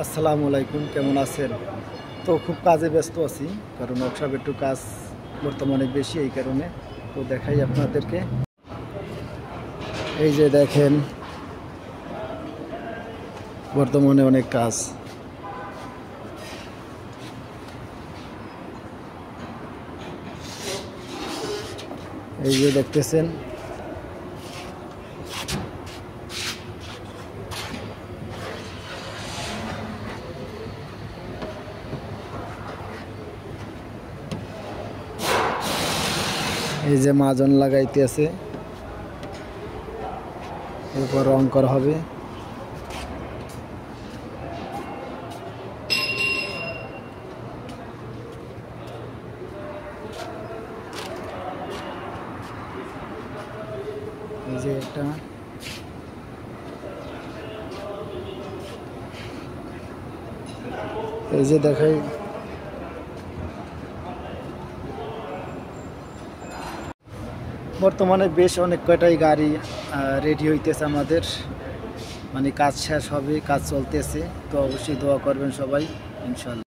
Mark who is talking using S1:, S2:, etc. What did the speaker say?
S1: আসসালামু আলাইকুম, কেমন আছেন? তো খুব কাজে ব্যস্ত আছি, কারণ ওয়ার্কশপ একটু কাজ বর্তমানে বেশি, এই কারণে। তো দেখাই আপনাদেরকে, এই যে দেখেন বর্তমানে অনেক কাজ। এই যে দেখতেছেন, এই যে মাজন লাগাইতেছে, এরপর রং করা হবে। এই যে একটা এই যে দেখাই, বর্তমানে বেশ অনেক কয়টাই গাড়ি রেডি হইতেছে আমাদের, মানে কাজ শেষ হবে, কাজ চলতেছে। তো অবশ্যই দোয়া করবেন সবাই, ইনশাল্লাহ।